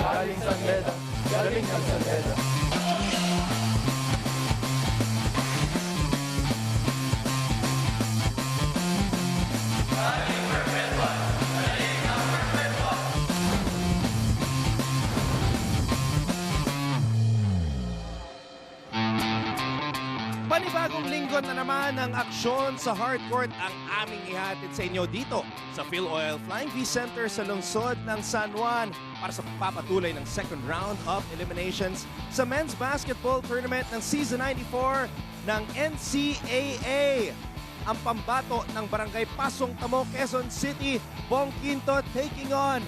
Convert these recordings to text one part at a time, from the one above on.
Galing San Beda, galing ng San Beda. Panibagong linggo na naman ang aksyon sa hardcourt ang aming ihatid sa inyo dito sa Phil Oil Flying V Center sa lungsod ng San Juan para sa pagpapatuloy ng second round of eliminations sa men's basketball tournament ng Season 94 ng NCAA. Ang pambato ng Barangay Pasong Tamo, Quezon City, Bong Quinto taking on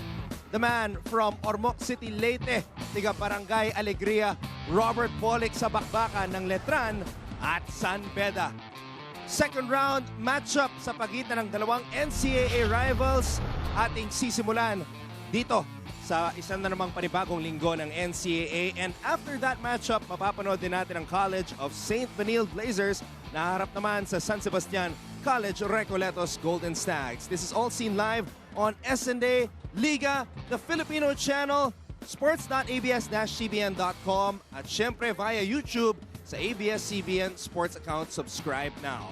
the man from Ormoc City, Leyte, tiga Barangay Alegria, Robert Pollock sa bakbakan ng Letran at San Beda. Second round matchup sa pagitan ng dalawang NCAA rivals ating sisimulan dito sa isang na namang panibagong linggo ng NCAA. And after that matchup, mapapanood din natin ang College of St. Benilde Blazers na harap naman sa San Sebastian College Recoletos Golden Stags. This is all seen live on SNA Liga, the Filipino channel, sports.abs-cbn.com at syempre via YouTube sa ABS-CBN Sports Account. Subscribe now.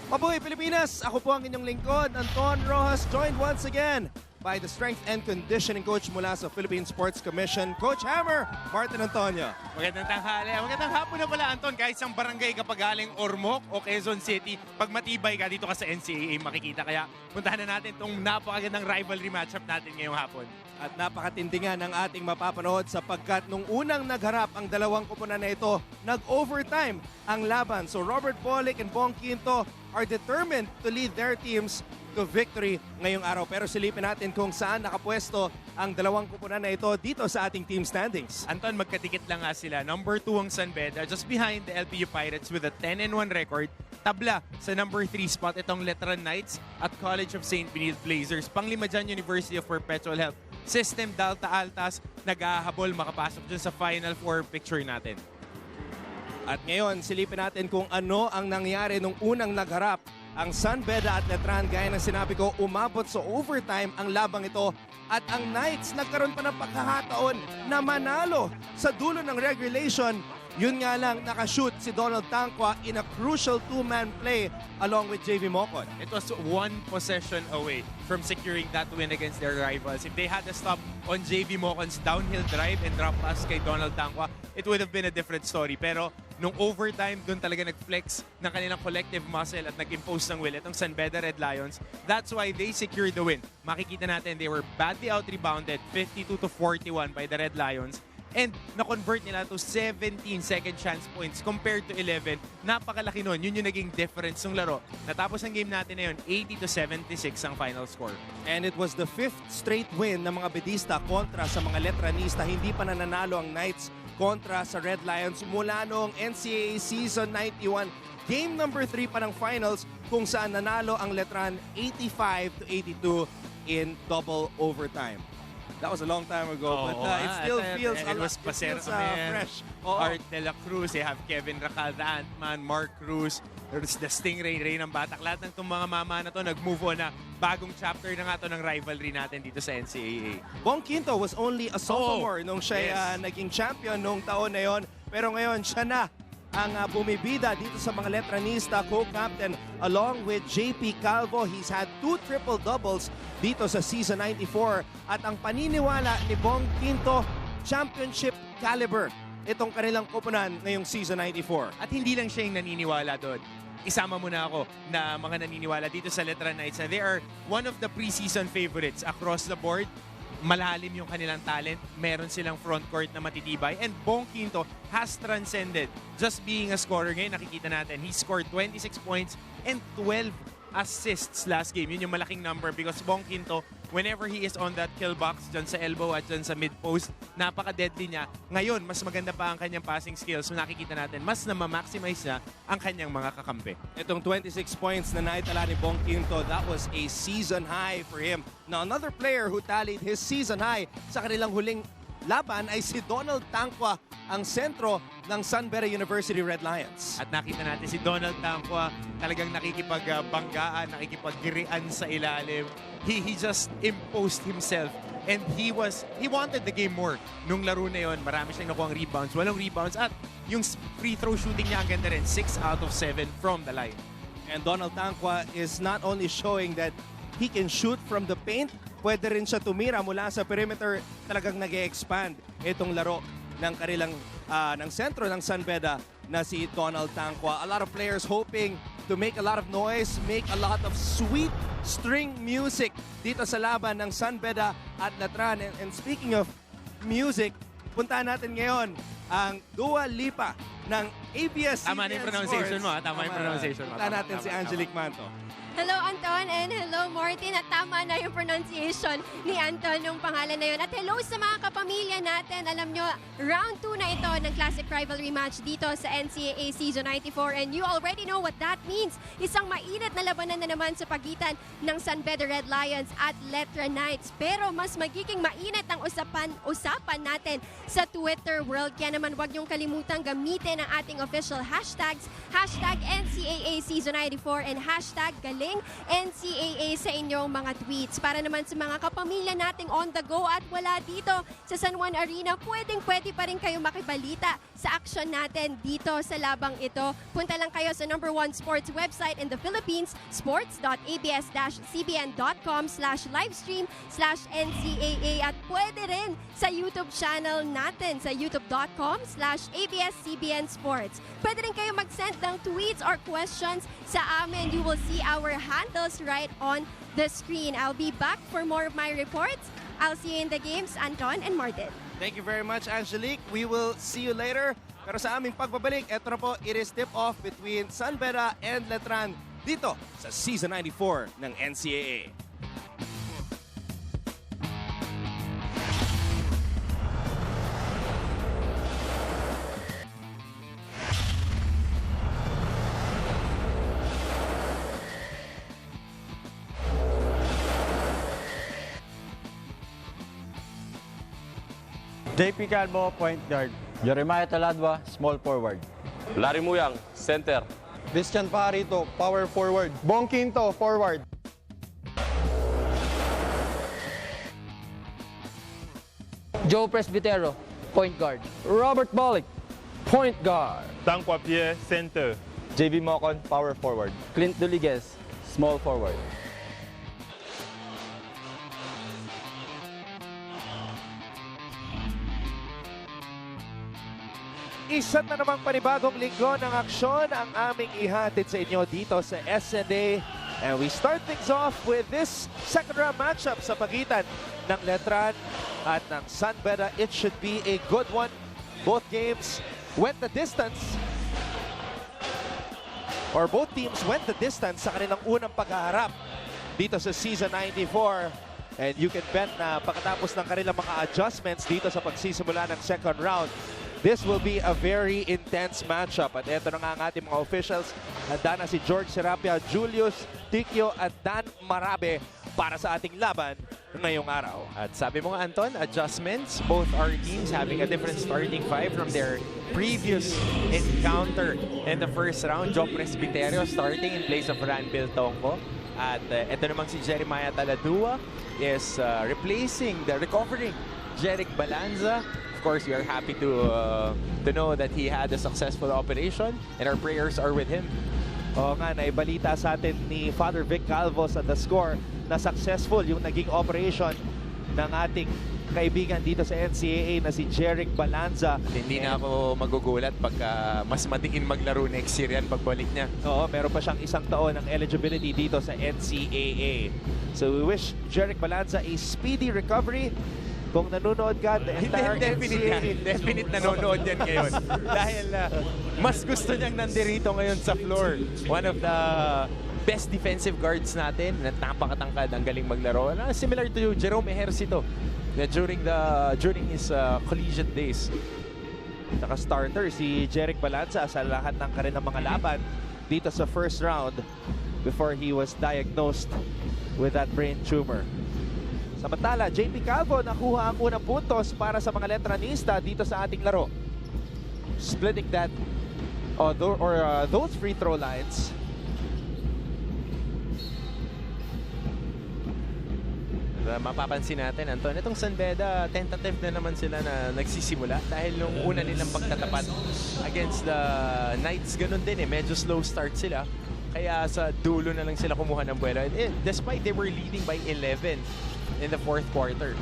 Mabuhay Pilipinas! Ako po ang inyong lingkod, Anton Rojas, joined once again by the strength and conditioning coach mula sa Philippine Sports Commission, Coach Hammer, Martin Antonio. Magandang tanghali. Magandang hapon na pala, Anton. Kahit isang barangay kapag galing Ormoc o Quezon City, pag matibay ka dito ka sa NCAA, makikita. Kaya puntahan na natin itong napakagandang rivalry matchup natin ngayong hapon. At napakatindi nga ng ating mapapanood sapagkat nung unang nagharap ang dalawang koponan na ito, nag-overtime ang laban. So Robert Pollock and Bong Quinto are determined to lead their teams to victory ngayong araw. Pero silipin natin kung saan nakapwesto ang dalawang koponan na ito dito sa ating team standings. Anton, magkatikit lang nga sila. Number 2 ang San Beda, just behind the LPU Pirates with a 10-1 record. Tabla sa number 3 spot itong Letran Knights at College of St. Benilde Blazers. Panglima dyan, University of Perpetual Health System Delta Altas, nag-ahabol makapasok dyan sa Final Four picture natin. At ngayon, silipin natin kung ano ang nangyari nung unang nagharap. Ang San Beda at Letran, gaya ng sinabi ko, umabot sa overtime ang labang ito. At ang Knights nagkaroon pa ng pagkakataon na manalo sa dulo ng regulation. Yun nga lang, nakashoot si Donald Tangqua in a crucial two-man play along with JV Mocon. It was one possession away from securing that win against their rivals. If they had a stop on JV Mocon's downhill drive and drop pass kay Donald Tangqua, it would have been a different story. Pero nung overtime, doon talaga nag-flex ng kanilang collective muscle at nag-impose ng will itong San Beda Red Lions. That's why they secured the win. Makikita natin, they were badly out-rebounded, 52-41 by the Red Lions. And na-convert nila to 17 second chance points compared to 11. Napakalaki nun. Yun yung naging difference ng laro. Natapos ang game natin na yun, 80-76 ang final score. And it was the 5th straight win ng mga Bedista kontra sa mga Letranista. Hindi pa nananalo ang Knights kontra sa Red Lions mula noong NCAA Season 91. Game number 3 pa ng finals kung saan nanalo ang Letran 85-82 in double overtime. That was a long time ago, but it still feels fresh. Art de la Cruz, they have Kevin Racal, the Ant-Man, Mark Cruz, there's the Stingray, Ray ng Batak. Lahat ng itong mga mama na to nag-move on na bagong chapter na nga to ng rivalry natin dito sa NCAA. Bong Quinto was only a sophomore nung siya naging champion nung taon na yon. Pero ngayon, siya na ang bumibida dito sa mga Letranista, co-captain along with JP Calvo. He's had 2 triple-doubles dito sa Season 94 at ang paniniwala ni Bong Quinto, championship caliber itong kanilang koponan ngayong Season 94. At hindi lang siya yung naniniwala doon. Isama mo na ako na mga naniniwala dito sa Letran Knights na they are one of the preseason favorites across the board. Malalim yung kanilang talent, meron silang frontcourt na matitibay, and Bong Quinto has transcended just being a scorer. Ngayon nakikita natin, he scored 26 points and 12 assists last game. Yun yung malaking number because Bong Quinto, whenever he is on that kill box dyan sa elbow at dyan sa mid-post, napaka-deadly niya. Ngayon, mas maganda pa ang kanyang passing skills. So nakikita natin, mas na-maximize niya ang kanyang mga kakampi. Itong 26 points na naitala ni Bong Quinto, that was a season high for him. Now, another player who tallied his season high sa kanilang huling laban ay si Donald Tangqua, ang sentro ng San Beda University Red Lions. At nakita natin si Donald Tangqua talagang nakikipagbanggaan, nakikipaggirian sa ilalim. He just imposed himself And he wanted the game more. Nung laro na yun, marami siyang nakuha rebounds, walang rebounds, at yung free throw shooting niya ang ganda rin, 6 out of 7 from the line. And Donald Tangwa is not only showing that he can shoot from the paint, pwede rin siya tumira mula sa perimeter. Talagang nag-expand itong laro ng kanilang ng sentro ng San Beda na si Donald Tangwa. A lot of players hoping to make a lot of noise, make a lot of sweet string music dito sa laban ng San Beda at Letran. And speaking of music, puntahan natin ngayon ang Dua Lipa ng ABS-CBN Tama na yung pronunciation mo, Tama yung pronunciation mo. Puntahan natin si Angelique Manto. Hello, Anton, and hello, Martin. At tama na yung pronunciation ni Anton nung pangalan na yun. At hello sa mga kapamilya natin. Alam nyo, round 2 na ito ng Classic Rivalry match dito sa NCAA Season 94. And you already know what that means. Isang mainit na labanan na naman sa pagitan ng San Beda Red Lions at Letran Knights. Pero mas magiging mainit ang usapan natin sa Twitter world. Kaya naman huwag niyong kalimutang gamitin ang ating official hashtags. Hashtag NCAA Season 94 and hashtag Galing NCAA sa inyong mga tweets. Para naman sa mga kapamilya nating on the go at wala dito sa San Juan Arena, pwede pa rin kayo makibalita sa action natin dito sa labang ito. Punta lang kayo sa #1 sports website in the Philippines, sports.abs-cbn.com/livestream/NCAA, at pwede rin sa YouTube channel natin sa youtube.com/ABS-CBN Sports. Pwede rin kayo mag-send ng tweets or questions sa amin. You will see our handles right on the screen. I'll be back for more of my reports. I'll see you in the games, Anton and Martin. Thank you very much, Angelique. We will see you later. Pero sa aming pagbabalik, eto na po, it is tip-off between San Beda and Letran dito sa Season 94 ng NCAA. JP Calvo, point guard. Jeremiah Taladwa, small forward. Larry Muyang, center. Christian Parito, power forward. Bong Quinto, forward. Joe Presbitero, point guard. Robert Bolick, point guard. Tangwa Pierre, center. JV Mocon, power forward. Clint Duliguez, small forward. Isa na namang panibagong linggo ng aksyon ang aming ihatid sa inyo dito sa SNA. And we start things off with this second round matchup sa pagitan ng Letran at ng San Beda. It should be a good one. Both games went the distance. Or both teams went the distance sa kanilang unang paghaharap dito sa Season 94. And you can bet na pagkatapos ng kanilang mga adjustments dito sa pagsisimula ng second round, this will be a very intense matchup. At ito na nga ang ating mga officials. Handa na si George Serapia, Julius Tikio at Dan Marabe para sa ating laban ngayong araw. At sabi mo nga, Anton, adjustments. Both our teams having a different starting five from their previous encounter in the first round. Joe Presbiterio starting in place of Ranbil Tongko. At ito naman si Jeremiah Taladua is recovering Jeric Balanza. Of course, we are happy to know that he had a successful operation and our prayers are with him. Oo nga, naibalita sa atin ni Father Vic Calvo sa The Score na successful yung naging operation ng ating kaibigan dito sa NCAA na si Jeric Balanza. Hindi na ako magugulat pagka mas matikin maglaro next year yan pagbalik niya. Oo, meron pa siyang 1 taon ng eligibility dito sa NCAA. So we wish Jeric Balanza a speedy recovery. Kung nanonood ka, the entire NCAA. Definite nanonood yan ngayon. Dahil mas gusto niyang nandirito ngayon sa floor. One of the best defensive guards natin. Napakatangkad, ang galing maglaro. Similar to Jerome Ejercito during his collegiate days. Naka-starter si Jeric Balanza sa lahat ng kanilang mga laban dito sa first round before he was diagnosed with that brain tumor. Samantala, JP Calvo nakuha ang unang puntos para sa mga Letranista dito sa ating laro. Splitting that those free throw lines. mapapansin natin, Anton, itong San Beda, tentative na naman sila na nagsisimula dahil nung una nilang pagtatapat against the Knights, ganun din medyo slow start sila. Kaya sa dulo na lang sila kumuha ng buwelo. Despite they were leading by 11 in the fourth quarter.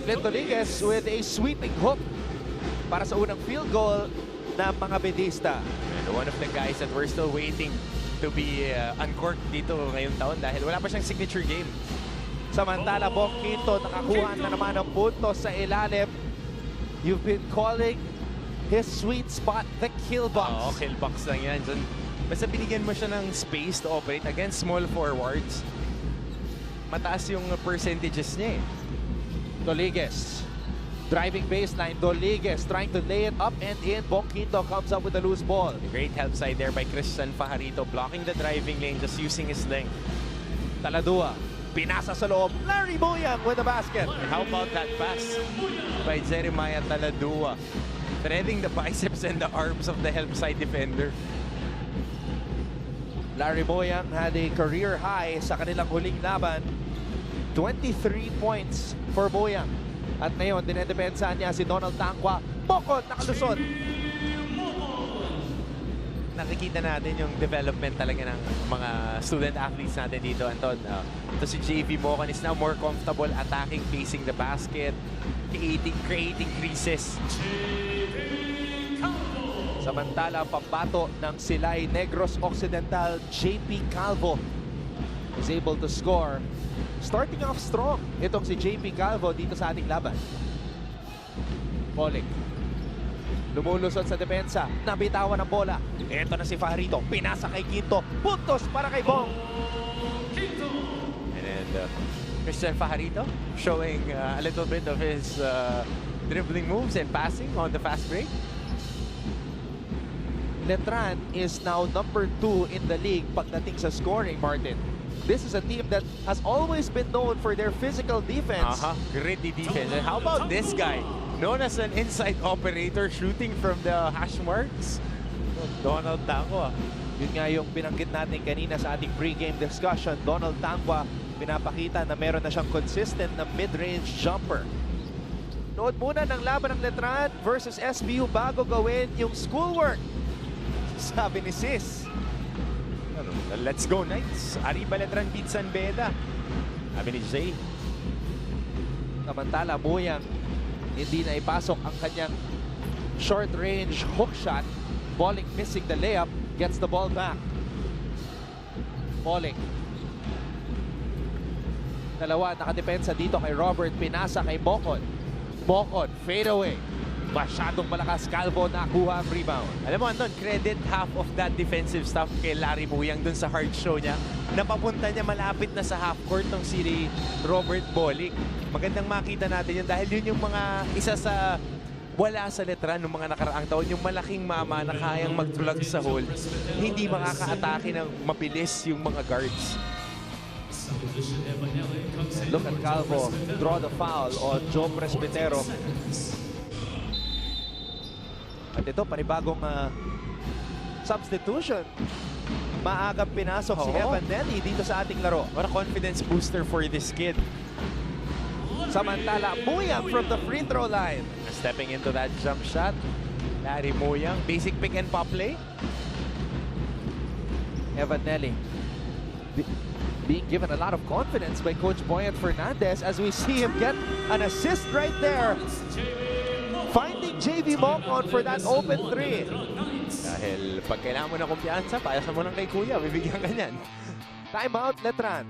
Clint Rodriguez with a sweeping hook para sa unang field goal ng mga Bedista. And one of the guys that we're still waiting to be uncorked dito ngayong taon dahil wala pa siyang signature game. Samantala, Bong Quinto nakakuha na naman ng puntos sa ilalim. You've been calling his sweet spot the kill box. Oo, kill box lang yan. So, basta binigyan mo siya ng space to operate against small forwards, mataas yung percentages niya Rodriguez driving baseline. Rodriguez trying to lay it up and in. Bong Quinto comes up with a loose ball. Great help side there by Christian Fajarito, blocking the driving lane, just using his length. Taladua, pinasa sa loob. Larry Boyang with the basket. And how about that pass by Jeremiah Taladua, threading the biceps and the arms of the help side defender. Larry Boyang had a career high sa kanilang huling laban. 23 points for Boyang. At ngayon, dinedepensahan niya si Donald Tangwa. Bokod, nakalusot. Nakikita natin yung development talaga ng mga student athletes natin dito, Anton. Ito si JV Mocan is now more comfortable attacking, facing the basket, creating creases. Samantala, pambato ng Silay Negros Occidental, JP Calvo is able to score. Starting off strong, itong si JP Calvo dito sa ating laban. Polik. Lumulusot sa depensa. Nabitawan ang bola. Ito na si Fajarito. Pinasa kay Quinto. Puntos para kay Bong. And Christian Fajarito showing a little bit of his dribbling moves and passing on the fast break. Letran is now number 2 in the league pagdating sa scoring, Martin. This is a team that has always been known for their physical defense. Gritty defense. And how about this guy? Known as an inside operator shooting from the hash marks. Donald Tangwa. Yun nga yung binanggit natin kanina sa ating pre-game discussion. Donald Tangwa, pinapakita na meron na siyang consistent na mid-range jumper. Nood muna ng laban ng Letran versus SBU bago gawin yung schoolwork. Sabi ni Sis. Let's go, Knights. Arriba Letran beats San Beda. Sabi ni Jay. Samantala, Boyang hindi na ipasok ang kanyang short-range hook shot. Bolling missing the layup, gets the ball back. Bolling. Dalawa nakadepensa dito kay Robert, pinasa kay Bokod. Bokod, fade away. Masyadong malakas, Calvo nakuha ang rebound. Alam mo, Anton, credit half of that defensive stuff kay Larry Buyang dun sa hard show niya. Napapunta niya malapit na sa half court ng si Robert Bolick. Magandang makita natin yun dahil yun yung mga isa sa wala sa Letran ng mga nakaraang taon. Yung malaking mama na kayang magtulag sa hole. Hindi makaka-atake ng mabilis yung mga guards. Look at Calvo draw the foul on Joe Presbitero. At ito, panibagong substitution. Maagang pinasok si Evan Nelly dito sa ating laro. What a confidence booster for this kid. Samantala, Muyang from the free throw line. Stepping into that jump shot. Larry Muyang, basic pick and pop play. Evan Nelly being given a lot of confidence by Coach Boyant Fernandez as we see him get an assist right there. Finding JV Mocon for that open three. Dahil pag kailangan mo ng kumpiyansa, payasan mo lang kay Kuya, bibigyan ka niyan. Timeout, Letran.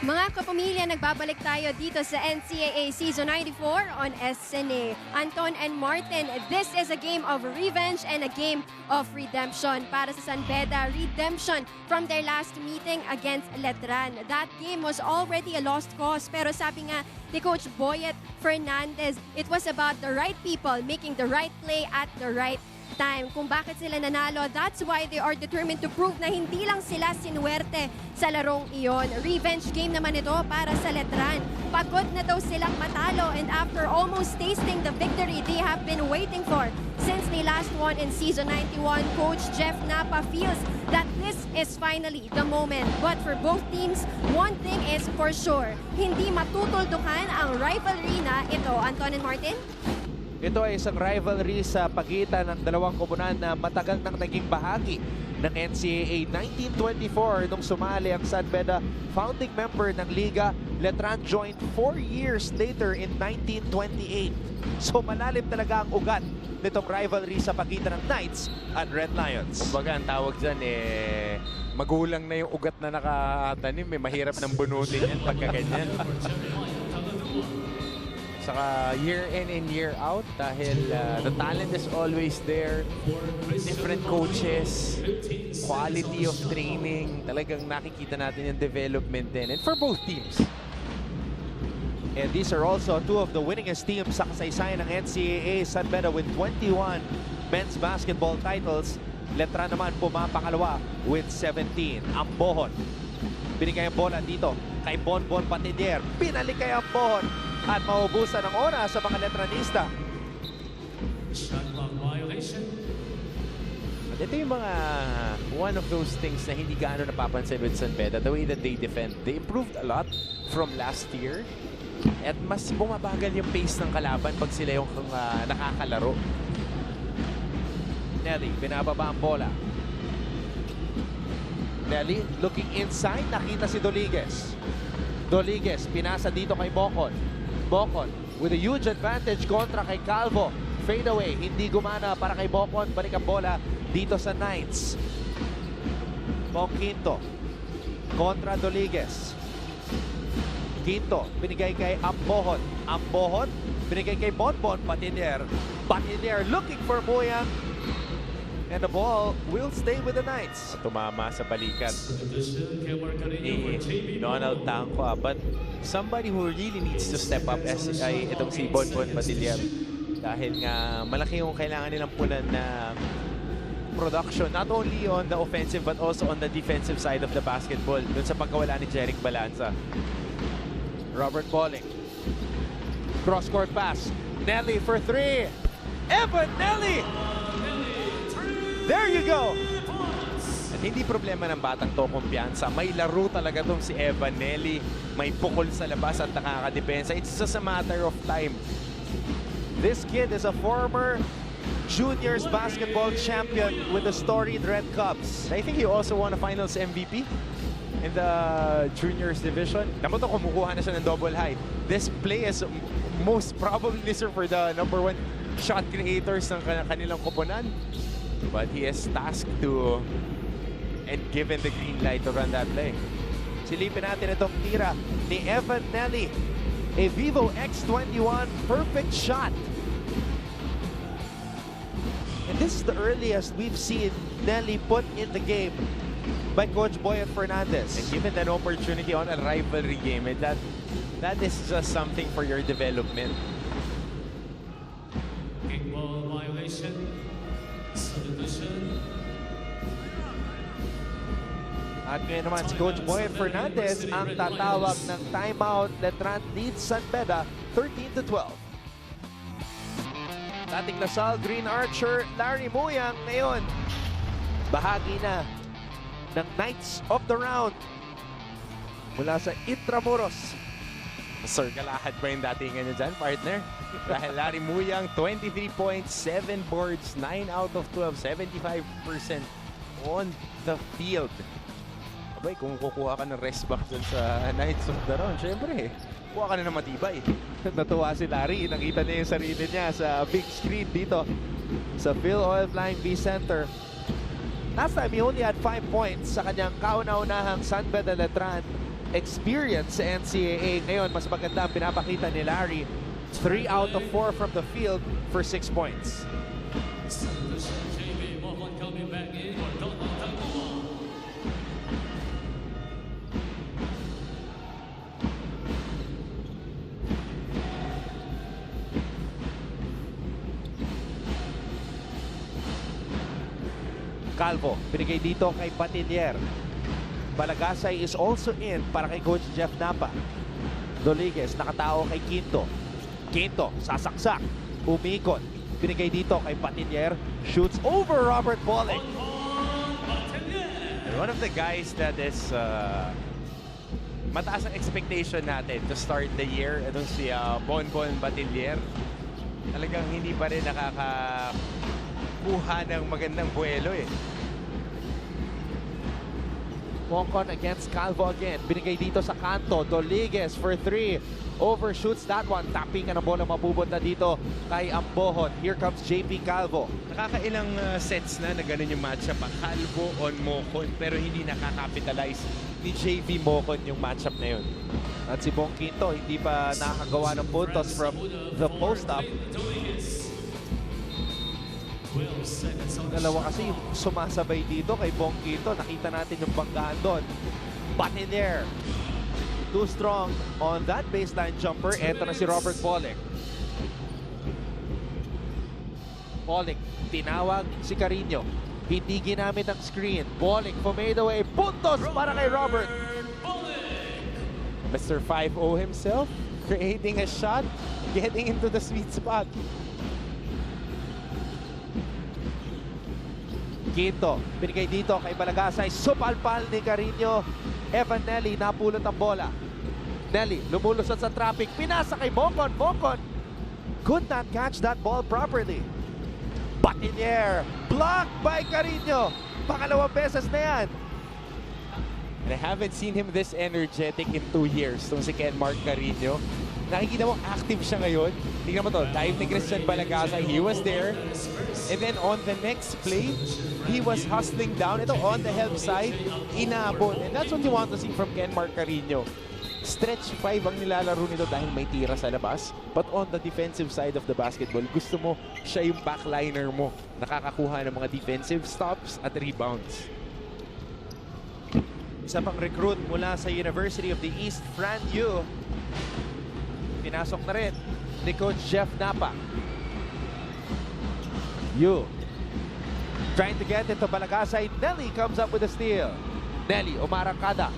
Mga kapamilya, nagbabalik tayo dito sa NCAA Season 94 on SNA. Anton and Martin, this is a game of revenge and a game of redemption. Para sa San Beda, redemption from their last meeting against Letran. That game was already a lost cause, pero sabi nga ni Coach Boyet Fernandez, it was about the right people making the right play at the right time kung bakit sila nanalo. That's why they are determined to prove na hindi lang sila sinuwerte sa larong iyon. Revenge game naman ito para sa Letran. Pagod na daw silang matalo, and after almost tasting the victory they have been waiting for since they last won in Season 91, Coach Jeff Napa feels that this is finally the moment. But for both teams, one thing is for sure, hindi matutuldukan ang rivalry na ito. Anton and Martin? Ito ay isang rivalry sa pagitan ng dalawang koponan na matagal nang naging bahagi ng NCAA. 1924 nung sumali ang San Beda, founding member ng Liga. Letran joined 4 years later in 1928. So malalim talaga ang ugat nitong rivalry sa pagitan ng Knights at Red Lions. Kumbaga, ang tawag dyan magulang na yung ugat na nakatanim. Mahirap ng bunutin yan pagka ganyan. Saka year in and year out dahil the talent is always there. Different coaches, quality of training. Talagang nakikita natin yung development din. And for both teams. And these are also two of the winningest teams sa kasaysayan ng NCAA. San Beda with 21 men's basketball titles. Letran naman pumapangalawa with 17. Ambohon. Binigay ang bola dito kay Bonbon Patidier. Pinalik kay Ambohon. At maubusan ng oras sa mga Letranista. At ito yung mga one of those things na hindi gaano napapansin with San Beda, the way that they defend. They improved a lot from last year. At mas bumabagal yung pace ng kalaban pag sila yung nakakalaro. Nelly, binababa ang bola. Nelly, looking inside, nakita si Doliguez. Doliguez, pinasa dito kay Bocon. Bocon with a huge advantage kontra kay Calvo. Fade away, hindi gumana para kay Bocon. Balik ang bola dito sa Knights. Bong Quinto kontra Doliguez. Quinto, binigay kay Ambohon. Ambohon, binigay kay Bonbon Patidier. Patidier looking for Muyang. And the ball will stay with the Knights. Tumama sa balikat ni Donald Tangwa. But somebody who really needs to step up ay itong si Bonbon Patidier. Dahil nga malaki yung kailangan nilang punan na production. Not only on the offensive but also on the defensive side of the basketball. Doon sa pagkawala ni Jeric Balanza. Robert Bolling. Cross-court pass. Nelly for three. Evan Nelly! There you go! At hindi problema ng batang to kumpiyansa. May laro talaga tong si Evan Nelly. May pukol sa labas at nakakadepensa. It's just a matter of time. This kid is a former juniors basketball champion with the storied Red Cubs. I think he also won a finals MVP in the juniors division. Naman to, kumukuha na siya ng double high. This play is most probably for the #1 shot creators ng kanilang koponan. But he is tasked to and given the green light to run that play. Silipin natin itong tira ni Evan Nelly. A Vivo X21 perfect shot. And this is the earliest we've seen Nelly put in the game by Coach Boyet Fernandez. And given an opportunity on a rivalry game, that is just something for your development. Kickball violation. Substitution. At ngayon naman si Coach Boyet Fernandez ang tatawag ng timeout. Letran leads San Beda 13-12. Dating Lasal Green Archer Larry Muyang ngayon bahagi na ng Knights of the Round mula sa Intramuros. Circleahan pa yung datingan niya dyan, partner. Dahil Larry Muyang, 23 points, 7 boards, 9 out of 12, 75% on the field. Abay, kung kukuha ka ng rest back dyan sa Knights of the Round, syempre, kuha ka na ng matibay. Natuwa si Larry, nakita niya yung sarili niya sa big screen dito sa Phil Oil Flying V Center. Last time, he only had 5 points sa kanyang kauna-unahang San Beda Letran experience sa NCAA. Ngayon, mas maganda ang pinapakita ni Larry. 3 out of 4 from the field for 6 points. Coming back in. Calvo, binigay dito kay Patinier. Balagasay is also in para kay Coach Jeff Napa. Doliguez, nakatao kay Quinto. Quinto, sasaksak. Umikot. Binigay dito kay Patinier. Shoots over Robert Pollock. And one of the guys that is mataas ang expectation natin to start the year. Itong si Bonbon Batilier. Talagang hindi pa rin nakakakuha ng magandang buwelo eh. Mocon against Calvo again. Binigay dito sa kanto. Doliguez for 3. Overshoots that one. Tapping ka ng bola mapupunta dito kay Ambohon. Here comes JP Calvo. Nakakailang sets na ganun yung matchup. Calvo on Mocon pero hindi nakakapitalize ni JV Mocon yung matchup na yun. At si Bong Quinto hindi pa nakagawa ng puntos from the post-up. Dalawa kasi yung sumasabay dito kay Bong Quinto. Nakita natin yung banggaan doon. Patinier. Too strong on that baseline jumper. Eto na si Robert Pollock. Pollock, tinawag si Carino. Hindi ginamit ang screen. Pollock, made away. Puntos para kay Robert. Mr. 5-0 himself, creating a shot, getting into the sweet spot. Quinto, binigay dito kay Balagasay. Supalpal ni Carino. Evan Nelly, napulot ang bola. Nelly, lumulusot sa traffic. Pinasa kay Mocon. Mocon could not catch that ball properly. Patinier, blocked by Carino. Pangalawang beses na yan. And I haven't seen him this energetic in 2 years. Itong si Ken Mark Carino. Nakikita mo, active siya ngayon. Tingnan mo to, dive ni Christian Balagasay. He was there. And then on the next play, he was hustling down. Ito on the help side, inabot. And that's what you want to see from Ken Mark Carino. Stretch 5 ang nilalaro nito dahil may tira sa labas. But on the defensive side of the basketball, gusto mo siya yung backliner mo. Nakakakuha ng mga defensive stops at rebounds. Isa pang recruit mula sa University of the East, Fran Yu. Pinasok na rin ni Coach Jeff Napa. Yu trying to get into Balagasay. Nelly comes up with a steal. Nelly, umarangkada.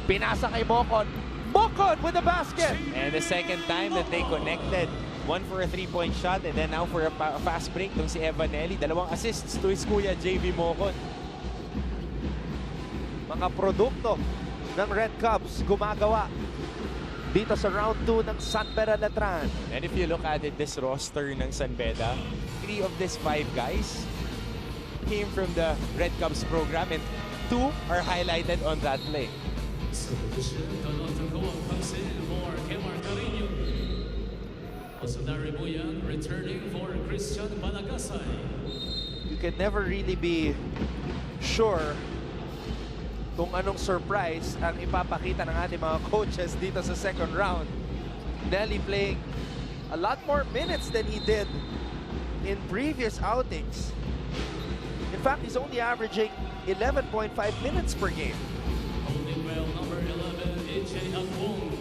Pinasa kay Mocon. Mocon with the basket! And the second time that they connected. One for a 3-point shot and then now for a fast break. Itong si Evan Nelly. Dalawang assists to his kuya JV Mocon. Mga produkto ng Red Cubs gumagawa dito sa round 2 ng San Beda Letran. And if you look at it, this roster ng San Beda, 3 of these 5 guys came from the Red Cubs program and 2 are highlighted on that play. Returning for Christian Balagasay. You can never really be sure kung anong surprise ang ipapakita ng ating mga coaches dito sa second round. Nelly playing a lot more minutes than he did in previous outings. In fact, he's only averaging 11.5 minutes per game. Holding well, number 11, AJ Agwong.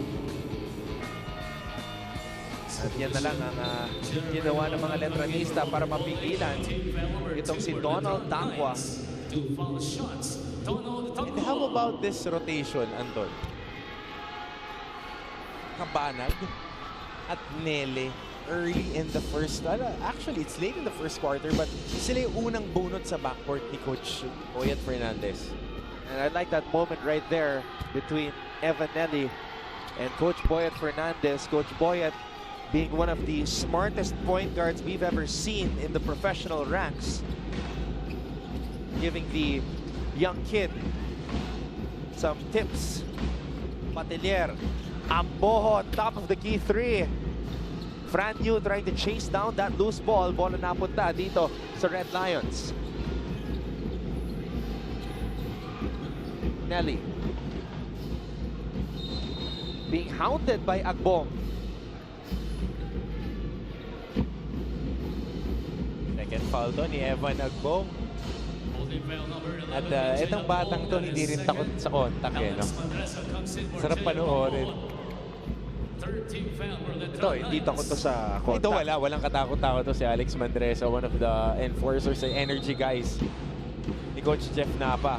At yan na lang ang ginawa ng mga Letranista para mapigilan itong si Donald Tangwa. And how about this rotation, Anton? Kabanag at Nele early in the first, actually it's late in the first quarter, but sila yung unang bunot sa backcourt ni Coach Boyet Fernandez. And I like that moment right there between Evan Nelly and Coach Boyet Fernandez. Coach Boyet being one of the smartest point guards we've ever seen in the professional ranks. Giving the young kid some tips. Patilier, Ambohon, top of the key 3. Fran Yu trying to chase down that loose ball. Bola napunta dito sa Red Lions. Nelly being hounded by Agbong. Second foul to ni Evan Agbong. At itong batang to hindi rin takot sa contact eh, no? Sarap panoorin. Ito, hindi takot to sa contact. Ito walang katakot-takot to si Alex Mandresa, one of the enforcers and energy guys ni Coach Jeff Napa.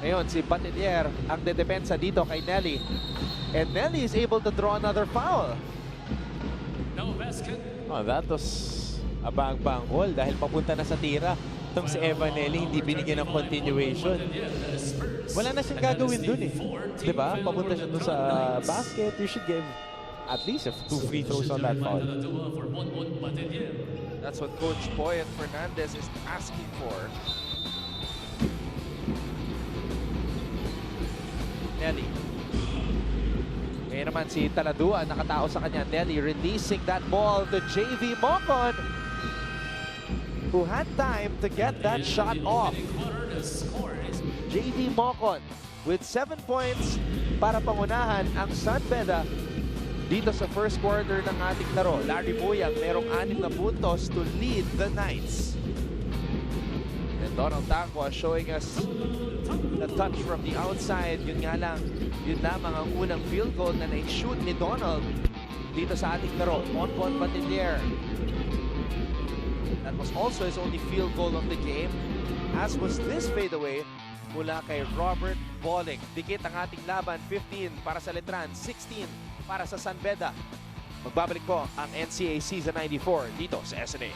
Ngayon, si Batinier ang dedepensa dito kay Nelly. And Nelly is able to draw another foul. No basket. Oh, that was a bang-bang hole dahil papunta na sa tira. Itong si Evan Nelly, hindi binigyan ng continuation. Wala na siyang gagawin dun eh. Diba? Papunta siya dun sa basket. You should give at least 2 free throws on that foul. That's what Coach Boyet Fernandez is asking for. Nelly. Ngayon naman si Taladua, nakatao sa kanya. Nelly releasing that ball to JV Mocon, who had time to get that shot off. JV Mocon with 7 points para pangunahan ang San Beda dito sa first quarter ng ating laro. Larry Buyang merong 6 na puntos to lead the Knights. And Donald Tangwa showing us the touch from the outside. Yun nga lang, yun lamang ang unang field goal na na-shoot ni Donald dito sa ating laro. Bonbon Batinier. That was also his only field goal of the game, as was this fadeaway mula kay Robert Bolling. Dikit ang ating laban, 15 para sa Letran, 16 para sa San Beda. Magbabalik po ang NCAA Season 94 dito sa SNA.